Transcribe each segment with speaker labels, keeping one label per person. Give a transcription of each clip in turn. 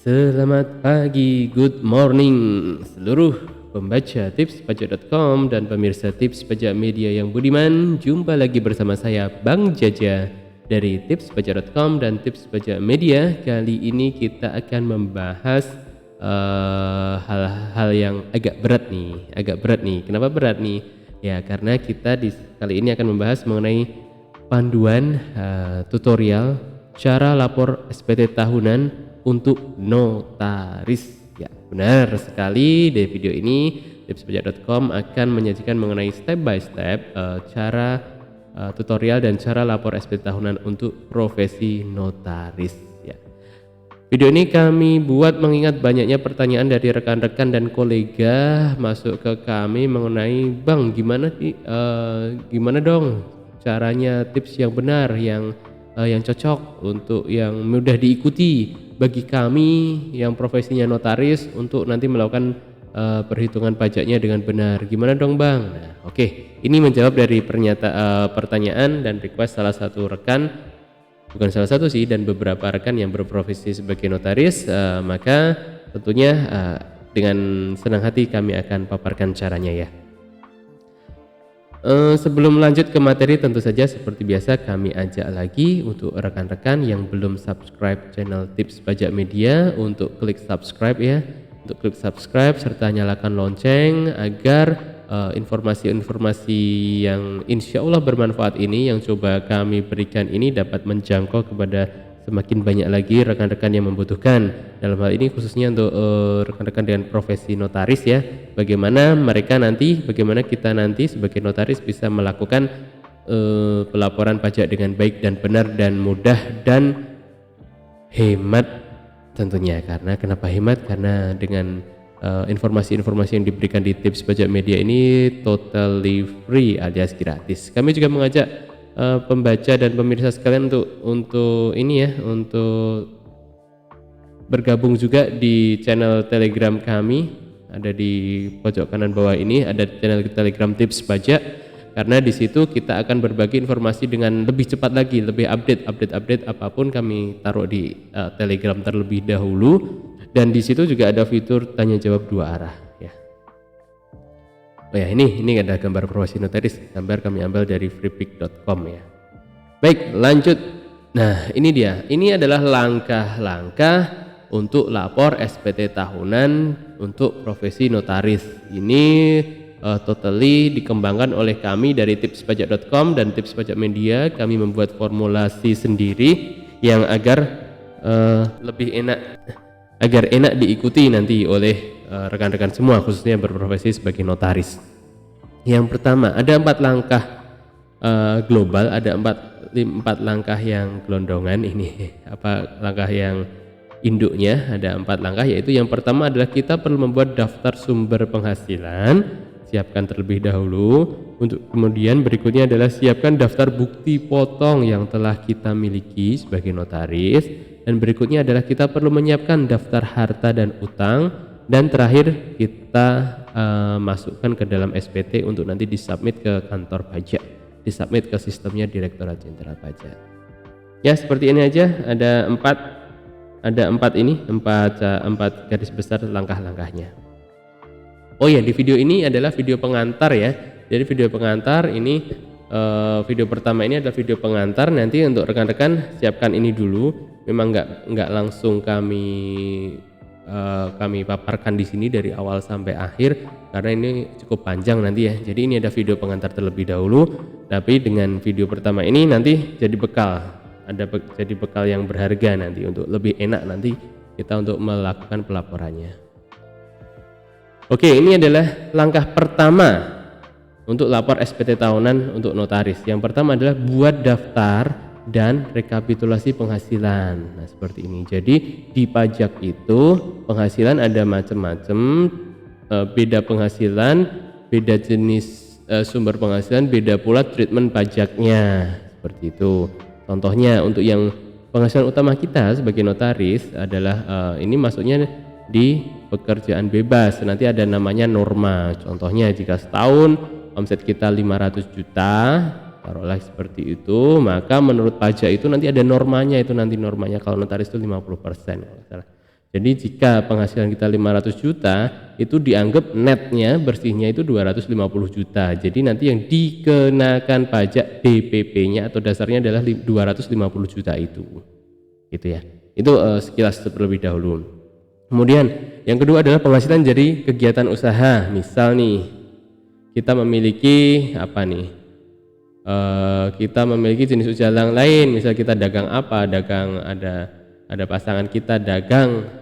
Speaker 1: Selamat pagi, good morning seluruh pembaca tipspajak.com dan pemirsa Tips Pajak Media yang budiman. Jumpa lagi bersama saya Bang Jaja dari tipspajak.com dan Tips Pajak Media. Kali ini kita akan membahas hal-hal yang agak berat nih. Kenapa berat nih? Ya karena kita kali ini akan membahas mengenai panduan tutorial cara lapor SPT tahunan untuk notaris. Ya, benar sekali. Di video ini tipspajak.com akan menyajikan mengenai step by step cara tutorial dan cara lapor SPT tahunan untuk profesi notaris. Ya. Video ini kami buat mengingat banyaknya pertanyaan dari rekan-rekan dan kolega masuk ke kami mengenai, Bang, gimana dong caranya, tips yang benar, yang cocok untuk yang mudah diikuti bagi kami yang profesinya notaris untuk nanti melakukan perhitungan pajaknya dengan benar. Gimana dong, Bang? Nah, oke. Ini menjawab dari pertanyaan dan request salah satu rekan, bukan salah satu sih, dan beberapa rekan yang berprofesi sebagai notaris. Maka tentunya dengan senang hati kami akan paparkan caranya ya. Sebelum lanjut ke materi, tentu saja seperti biasa kami ajak lagi untuk rekan-rekan yang belum subscribe channel Tips Pajak Media untuk klik subscribe ya, untuk klik subscribe serta nyalakan lonceng agar informasi-informasi yang insya Allah bermanfaat ini yang coba kami berikan ini dapat menjangkau kepada semakin banyak lagi rekan-rekan yang membutuhkan. Dalam hal ini khususnya untuk rekan-rekan dengan profesi notaris ya, bagaimana kita nanti sebagai notaris bisa melakukan pelaporan pajak dengan baik dan benar dan mudah dan hemat tentunya. Karena kenapa hemat? Karena dengan informasi-informasi yang diberikan di Tips Pajak Media ini totally free alias gratis. Kami juga mengajak pembaca dan pemirsa sekalian untuk bergabung juga di channel Telegram kami. Ada di pojok kanan bawah ini ada channel Telegram Tips Pajak, karena di situ kita akan berbagi informasi dengan lebih cepat lagi, lebih update apapun kami taruh di Telegram terlebih dahulu. Dan di situ juga ada fitur tanya jawab dua arah ya. Oh ya, ini ada gambar profesi notaris, gambar kami ambil dari freepik.com ya. Baik, lanjut. Nah, ini dia. Ini adalah langkah-langkah untuk lapor SPT tahunan untuk profesi notaris. Ini totally dikembangkan oleh kami dari tipspajak.com dan Tips Pajak Media. Kami membuat formulasi sendiri yang agar enak diikuti nanti oleh rekan-rekan semua, khususnya berprofesi sebagai notaris. Yang pertama, ada 4 langkah global, ada 4 langkah yang gelondongan. Ini langkah yang induknya ada 4 langkah, yaitu yang pertama adalah kita perlu membuat daftar sumber penghasilan, siapkan terlebih dahulu. Untuk kemudian berikutnya adalah siapkan daftar bukti potong yang telah kita miliki sebagai notaris, dan berikutnya adalah kita perlu menyiapkan daftar harta dan utang. Dan terakhir kita masukkan ke dalam SPT untuk nanti disubmit ke kantor pajak, disubmit ke sistemnya Direktorat Jenderal Pajak. Ya, seperti ini aja. Ada empat garis besar langkah-langkahnya. Oh ya, di video ini adalah video pengantar ya. Jadi video pengantar ini, video pertama ini adalah video pengantar. Nanti untuk rekan-rekan siapkan ini dulu. Memang nggak langsung kami paparkan di sini dari awal sampai akhir karena ini cukup panjang nanti ya. Jadi ini ada video pengantar terlebih dahulu, tapi dengan video pertama ini nanti jadi bekal, jadi bekal yang berharga nanti untuk lebih enak nanti kita untuk melakukan pelaporannya. Oke, ini adalah langkah pertama untuk lapor SPT tahunan untuk notaris. Yang pertama adalah buat daftar dan rekapitulasi penghasilan. Nah, seperti ini. Jadi di pajak itu penghasilan ada macam-macam, beda penghasilan, beda jenis sumber penghasilan, beda pula treatment pajaknya. Seperti itu. Contohnya untuk yang penghasilan utama kita sebagai notaris adalah ini masuknya di pekerjaan bebas. Nanti ada namanya norma. Contohnya jika setahun omset kita 500 juta, taruhlah seperti itu, maka menurut pajak itu nanti ada normanya, itu nanti normanya kalau notaris itu 50% kalau salah. Jadi jika penghasilan kita 500 juta, itu dianggap netnya bersihnya itu 250 juta. Jadi nanti yang dikenakan pajak DPP-nya atau dasarnya adalah 250 juta itu. Gitu ya. Itu sekilas terlebih dahulu. Kemudian yang kedua adalah penghasilan dari kegiatan usaha. Misal nih, kita memiliki apa nih? Kita memiliki jenis usaha yang lain. Misal kita dagang apa? Dagang ada pasangan kita dagang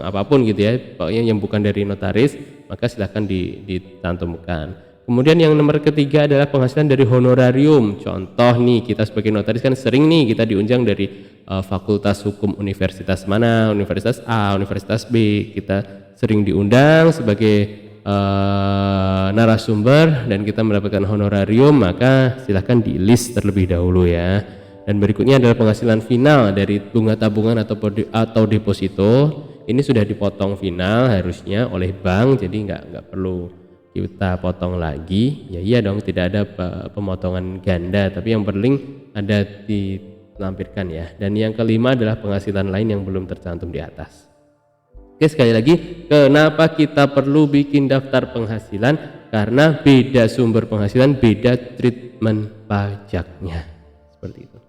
Speaker 1: apapun gitu ya, pokoknya yang bukan dari notaris, maka silahkan dicantumkan. Kemudian yang nomor ketiga adalah penghasilan dari honorarium. Contoh nih, kita sebagai notaris kan sering nih kita diunjang dari fakultas hukum universitas mana, universitas A, universitas B. Kita sering diundang sebagai narasumber dan kita mendapatkan honorarium, maka silahkan di list terlebih dahulu ya. Dan berikutnya adalah penghasilan final dari bunga tabungan atau deposito. Ini sudah dipotong final harusnya oleh bank, jadi nggak perlu kita potong lagi. Ya iya dong, tidak ada pemotongan ganda, tapi yang penting ada dilampirkan ya. Dan yang kelima adalah penghasilan lain yang belum tercantum di atas. Oke, sekali lagi, kenapa kita perlu bikin daftar penghasilan? Karena beda sumber penghasilan, beda treatment pajaknya. Seperti itu.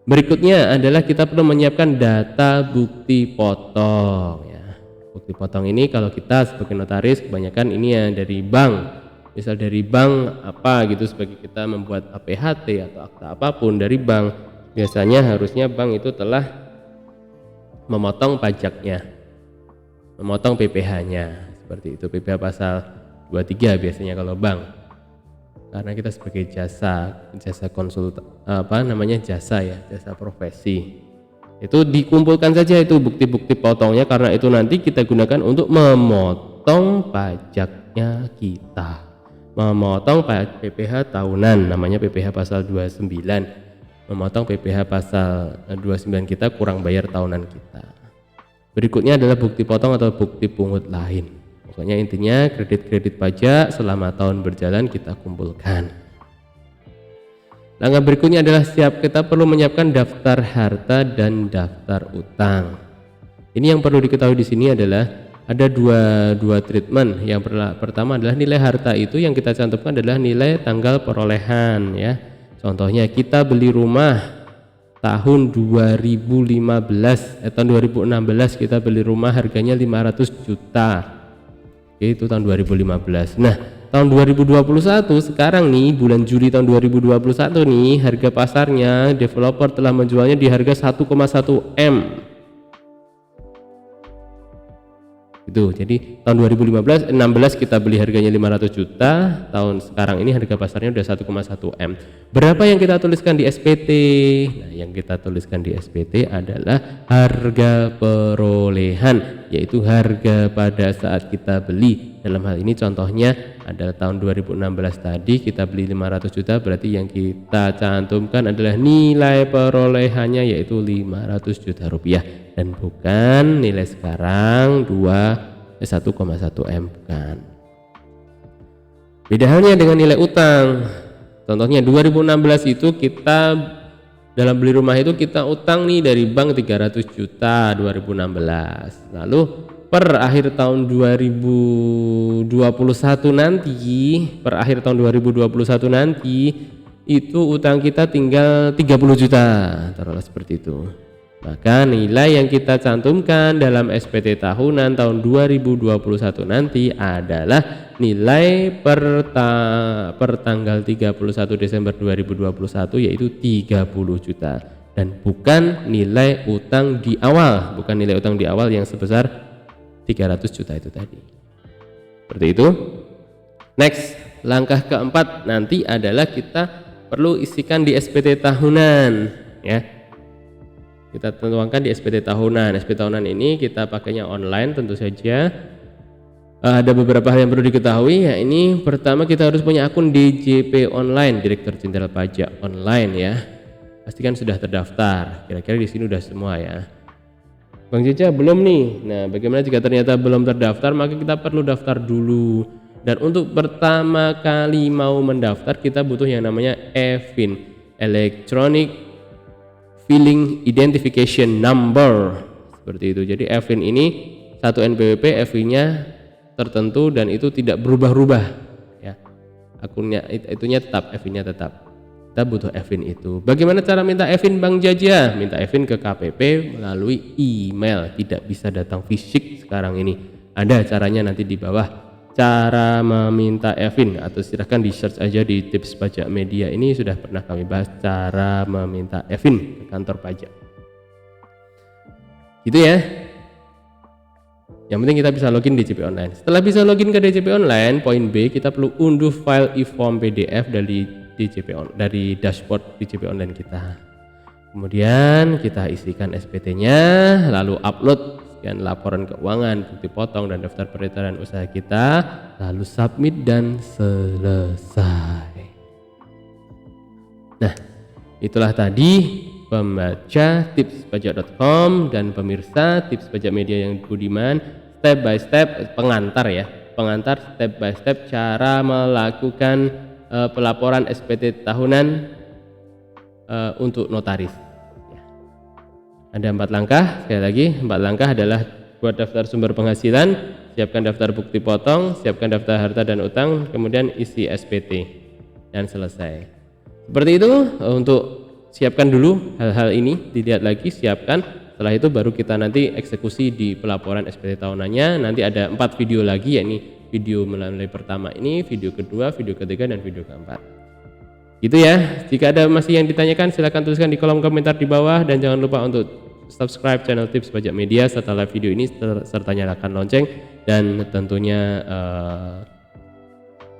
Speaker 1: Berikutnya adalah kita perlu menyiapkan data bukti potong ya. Bukti potong ini kalau kita sebagai notaris kebanyakan ini ya dari bank. Misal dari bank apa gitu, sebagai kita membuat APHT atau akta apapun dari bank, biasanya harusnya bank itu telah memotong pajaknya, memotong PPh-nya. Seperti itu, PPh pasal 23 biasanya kalau bank. Karena kita sebagai jasa konsultan jasa profesi, itu dikumpulkan saja itu bukti-bukti potongnya, karena itu nanti kita gunakan untuk memotong pajaknya kita, memotong PPh tahunan, namanya PPh pasal 29, memotong PPh pasal 29 kita kurang bayar tahunan kita. Berikutnya adalah bukti potong atau bukti pungut lain. Pokoknya intinya kredit pajak selama tahun berjalan kita kumpulkan. Langkah berikutnya adalah kita perlu menyiapkan daftar harta dan daftar utang. Ini yang perlu diketahui di sini adalah ada dua treatment. Yang pertama adalah nilai harta, itu yang kita cantumkan adalah nilai tanggal perolehan ya. Contohnya kita beli rumah tahun 2015, tahun 2016 kita beli rumah harganya 500 juta. Oke, itu tahun 2015. Nah, tahun 2021 sekarang nih, bulan Juli tahun 2021 nih, harga pasarnya developer telah menjualnya di harga 1,1 M. Itu jadi tahun 2016 kita beli harganya 500 juta, tahun sekarang ini harga pasarnya udah 1,1 M. Berapa yang kita tuliskan di SPT? Nah, yang kita tuliskan di SPT adalah harga perolehan, yaitu harga pada saat kita beli. Dalam hal ini contohnya adalah tahun 2016 tadi kita beli 500 juta, berarti yang kita cantumkan adalah nilai perolehannya yaitu 500 juta rupiah, dan bukan nilai sekarang 1,1 M, bukan. Beda halnya dengan nilai utang. Contohnya 2016 itu kita dalam beli rumah itu kita utang nih dari bank 300 juta 2016. Lalu per akhir tahun 2021 nanti itu utang kita tinggal 30 juta, taruhlah seperti itu. Maka nilai yang kita cantumkan dalam SPT tahunan tahun 2021 nanti adalah nilai per tanggal 31 Desember 2021 yaitu 30 juta, dan bukan nilai utang di awal, yang sebesar 300 juta itu tadi. Seperti itu. Next, langkah keempat nanti adalah kita perlu isikan di SPT tahunan ya. Kita tentukan di SPT tahunan. SPT tahunan ini kita pakainya online tentu saja. Ada beberapa hal yang perlu diketahui, ya ini pertama kita harus punya akun DJP online, Direktur Jenderal Pajak online ya. Pastikan sudah terdaftar. Kira-kira di sini udah semua ya. Bang Jeja belum nih. Nah, bagaimana jika ternyata belum terdaftar? Maka kita perlu daftar dulu. Dan untuk pertama kali mau mendaftar kita butuh yang namanya EFIN, Electronic Filing Identification Number. seperti itu. Jadi Evin ini 1 NPWP FI-nya tertentu dan itu tidak berubah-ubah ya. Akunnya itunya tetap, Evin-nya tetap. Kita butuh Evin itu. Bagaimana cara minta Evin Bang Jaja? Minta Evin ke KPP melalui email, tidak bisa datang fisik sekarang ini. Ada caranya nanti di bawah, cara meminta Evin, atau silahkan di search aja di tips pajak media, ini sudah pernah kami bahas cara meminta Evin ke kantor pajak. Gitu ya. Yang penting kita bisa login DJP Online. Setelah bisa login ke DJP Online, poin B, kita perlu unduh file e-form PDF dari dari dashboard DJP Online kita. Kemudian kita isikan SPT-nya, lalu upload sekian laporan keuangan, bukti potong dan daftar peredaran usaha kita, lalu submit dan selesai. Nah, itulah tadi pembaca tipspajak.com dan pemirsa tips pajak media yang budiman, step by step pengantar ya, pengantar step by step cara melakukan pelaporan SPT tahunan untuk notaris. Ada 4 langkah, sekali lagi 4 langkah adalah buat daftar sumber penghasilan, siapkan daftar bukti potong, siapkan daftar harta dan utang, kemudian isi SPT dan selesai. Seperti itu untuk siapkan dulu hal-hal ini, dilihat lagi, siapkan. Setelah itu baru kita nanti eksekusi di pelaporan SPT tahunannya. Nanti ada 4 video lagi, yakni video melalui pertama ini, video kedua, video ketiga, dan video keempat. Gitu ya. Jika ada masih yang ditanyakan, silahkan tuliskan di kolom komentar di bawah, dan jangan lupa untuk subscribe channel Tips Pajak Media setelah video ini, serta nyalakan lonceng, dan tentunya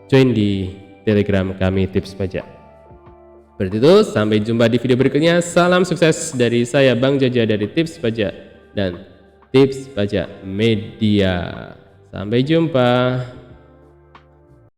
Speaker 1: join di Telegram kami Tips Pajak. Seperti itu, sampai jumpa di video berikutnya. Salam sukses dari saya Bang Jaja dari Tips Pajak dan Tips Pajak Media. Sampai jumpa.